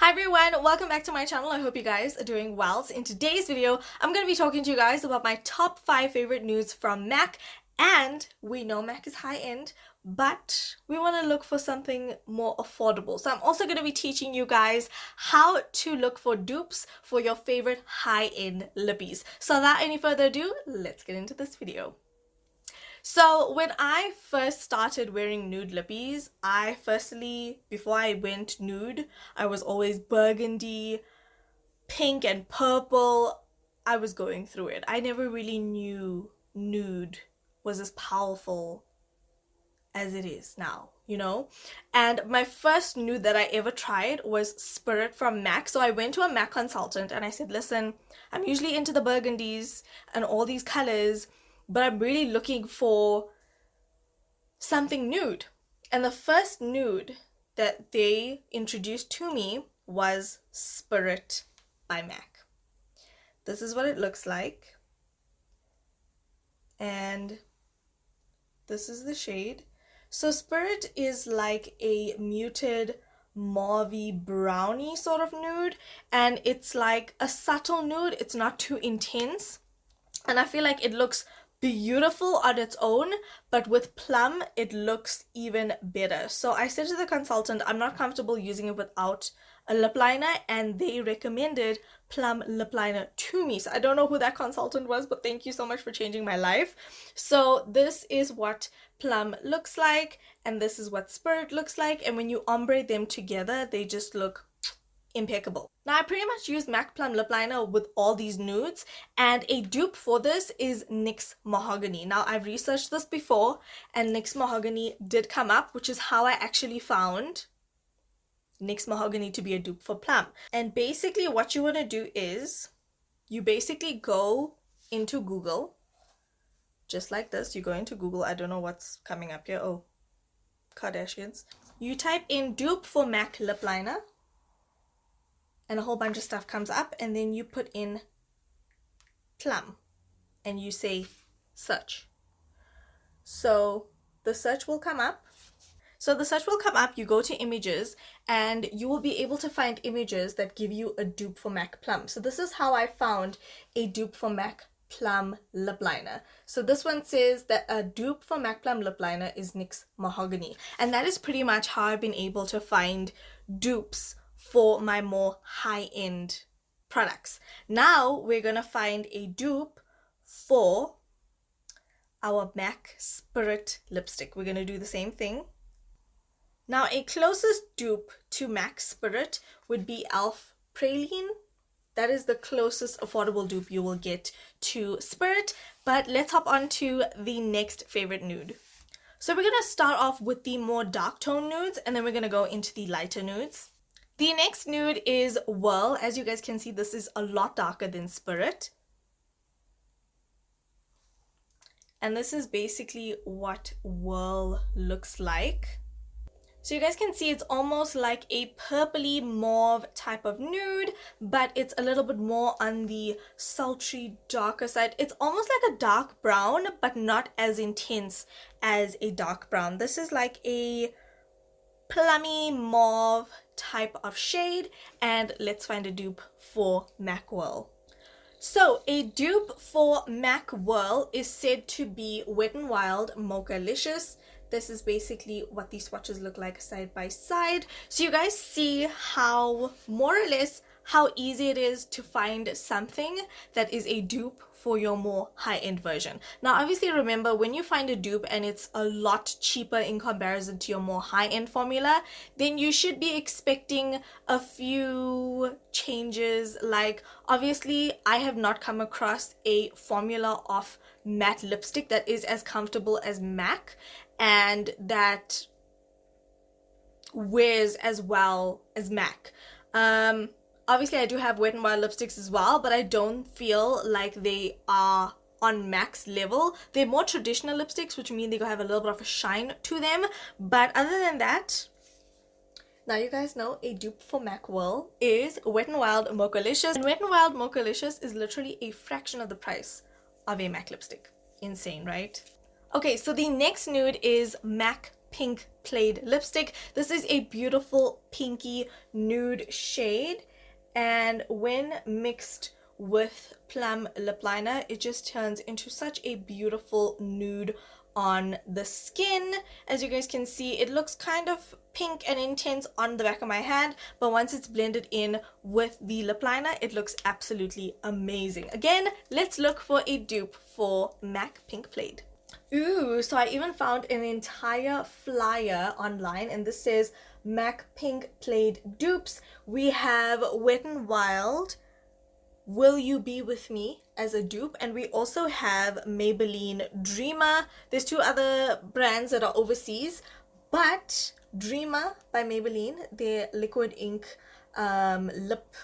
Hi everyone, welcome back to my channel. I hope you guys are doing well. So in today's video, I'm going to be talking to you guys about my top 5 favorite nudes from MAC. And we know MAC is high-end, but we want to look for something more affordable. So I'm also going to be teaching you guys how to look for dupes for your favorite high-end lippies. So without any further ado, let's get into this video. So when I first started wearing nude lippies, before I went nude, I was always burgundy, pink and purple. I was going through it. I never really knew nude was as powerful as it is now, you know? And my first nude that I ever tried was Spirit from MAC. So I went to a MAC consultant and I said, listen, I'm usually into the burgundies and all these colors, but I'm really looking for something nude. And the first nude that they introduced to me was Spirit by MAC. This is what it looks like. And this is the shade. So Spirit is like a muted mauvey brownie sort of nude, and it's like a subtle nude. It's not too intense, and I feel like it looks beautiful on its own, but with Plum it looks even better. So I said to the consultant I'm not comfortable using it without a lip liner, and they recommended Plum lip liner to me. So I don't know who that consultant was, but thank you so much for changing my life. So this is what Plum looks like, and this is what Spirit looks like, and when you ombre them together they just look impeccable. Now I pretty much use MAC Plum lip liner with all these nudes, and a dupe for this is NYX Mahogany. Now I've researched this before and NYX Mahogany did come up, which is how I actually found NYX Mahogany to be a dupe for Plum. And basically what you want to do is you basically go into Google, just like this. You go into Google. I don't know what's coming up here. Oh, Kardashians. You type in dupe for MAC lip liner and a whole bunch of stuff comes up, and then you put in Plum and you say search. So the search will come up. You go to images and you will be able to find images that give you a dupe for MAC Plum. So this is how I found a dupe for MAC Plum lip liner. So this one says that a dupe for MAC Plum lip liner is NYX Mahogany, and that is pretty much how I've been able to find dupes for my more high-end products. Now we're gonna find a dupe for our MAC Spirit lipstick. We're gonna do the same thing. Now a closest dupe to MAC Spirit would be e.l.f. Praline. That is the closest affordable dupe you will get to Spirit. But let's hop on to the next favorite nude. So we're gonna start off with the more dark tone nudes, and then we're gonna go into the lighter nudes. The next nude is Whirl. As you guys can see, this is a lot darker than Spirit. And this is basically what Whirl looks like. So you guys can see it's almost like a purpley mauve type of nude, but it's a little bit more on the sultry, darker side. It's almost like a dark brown, but not as intense as a dark brown. This is like a plummy mauve type of shade, and let's find a dupe for MAC Whirl. So a dupe for MAC Whirl is said to be Wet n Wild Mochalicious. This is basically what these swatches look like side by side. So you guys see how more or less how easy it is to find something that is a dupe for your more high-end version. Now obviously remember, when you find a dupe and it's a lot cheaper in comparison to your more high-end formula, then you should be expecting a few changes. Like obviously I have not come across a formula of matte lipstick that is as comfortable as MAC and that wears as well as MAC. Obviously I do have Wet n Wild lipsticks as well, but I don't feel like they are on MAC's level. They're more traditional lipsticks, which mean they have a little bit of a shine to them. But other than that, now you guys know a dupe for MAC Whirl is Wet n Wild Mochalicious. And Wet n Wild Mochalicious is literally a fraction of the price of a MAC lipstick. Insane, right? Okay, so the next nude is MAC Pink Plaid lipstick. This is a beautiful pinky nude shade, and when mixed with plum lip liner, it just turns into such a beautiful nude on the skin. As you guys can see, it looks kind of pink and intense on the back of my hand, but once it's blended in with the lip liner, it looks absolutely amazing. Again, let's look for a dupe for MAC Pink Plaid. Ooh, so I even found an entire flyer online, and this says MAC Pink Plaid dupes. We have Wet n Wild, Will You Be With Me as a dupe, and we also have Maybelline Dreamer. There's two other brands that are overseas, but Dreamer by Maybelline, their liquid ink lip,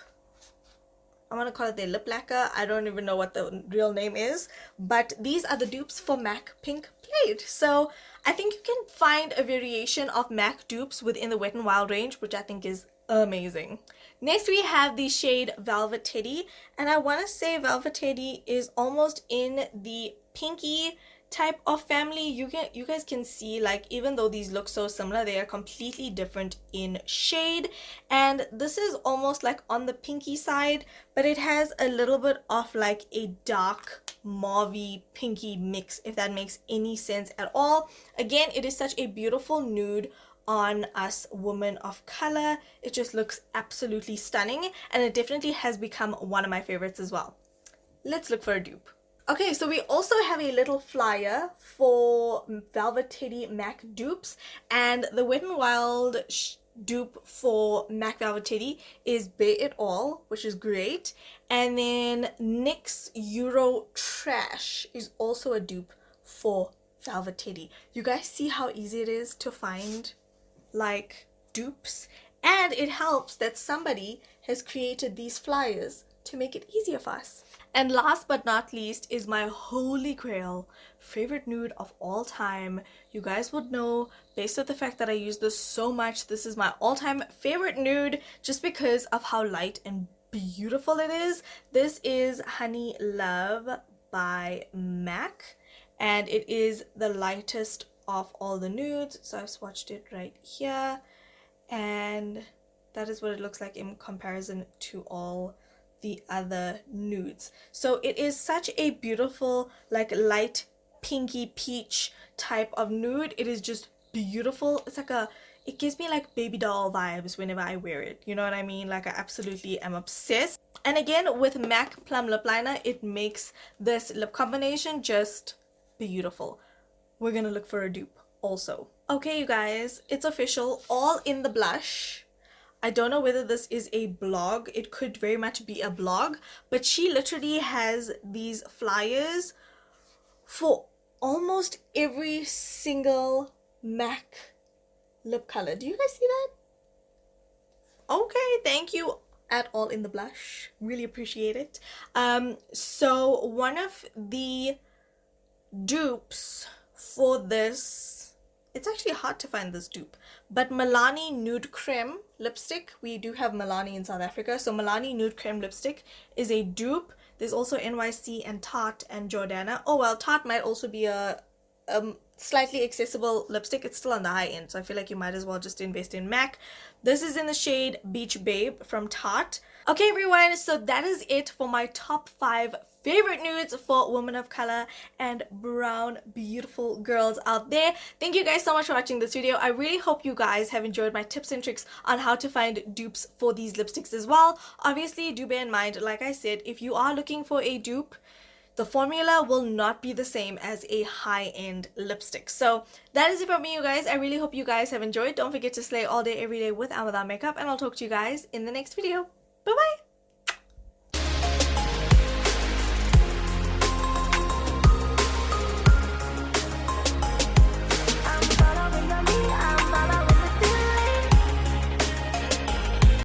I want to call it their lip lacquer. I don't even know what the real name is, but these are the dupes for MAC Pink Plaid. So I think you can find a variation of MAC dupes within the Wet n Wild range, which I think is amazing. Next we have the shade Velvet Teddy, and I want to say Velvet Teddy is almost in the pinky type of family. You guys can see, like, even though these look so similar, they are completely different in shade, and this is almost like on the pinky side, but it has a little bit of like a dark mauvey pinky mix, if that makes any sense at all. Again, it is such a beautiful nude on us women of color. It just looks absolutely stunning, and it definitely has become one of my favorites as well. Let's look for a dupe. Okay, so we also have a little flyer for Velvet Teddy MAC dupes, and the Wet n Wild dupe for MAC Velvet Teddy is Bay It All, which is great, and then NYX Euro Trash is also a dupe for Velvet Teddy. You guys see how easy it is to find like dupes, and it helps that somebody has created these flyers to make it easier for us. And last but not least is my holy grail favorite nude of all time. You guys would know, based on the fact that I use this so much, this is my all-time favorite nude just because of how light and beautiful it is. This is Honeylove by MAC, and it is the lightest of all the nudes. So I've swatched it right here, and that is what it looks like in comparison to all the other nudes. So it is such a beautiful, like, light pinky peach type of nude. It is just beautiful. It's like it gives me like baby doll vibes whenever I wear it, you know what I mean? Like, I absolutely am obsessed. And again, with MAC Plum lip liner, it makes this lip combination just beautiful. We're gonna look for a dupe also. Okay, you guys, it's official, all in the blush. I don't know whether this is a blog. It could very much be a blog, but she literally has these flyers for almost every single MAC lip color. Do you guys see that? Okay, thank you at all in the blush. Really appreciate it. So one of the dupes for this, it's actually hard to find this dupe, but Milani Nude Creme lipstick. We do have Milani in South Africa, so Milani Nude Creme lipstick is a dupe. There's also NYC and Tarte and Jordana. Oh well, Tarte might also be a slightly accessible lipstick. It's still on the high end, so I feel like you might as well just invest in MAC. This is in the shade Beach Babe from Tarte. Okay everyone, so that is it for my top 5 favorite nudes for women of color and brown beautiful girls out there. Thank you guys so much for watching this video. I really hope you guys have enjoyed my tips and tricks on how to find dupes for these lipsticks as well. Obviously, do bear in mind, like I said, if you are looking for a dupe, the formula will not be the same as a high-end lipstick. So that is it from me, you guys. I really hope you guys have enjoyed. Don't forget to slay all day every day with and without makeup, and I'll talk to you guys in the next video. Bye bye.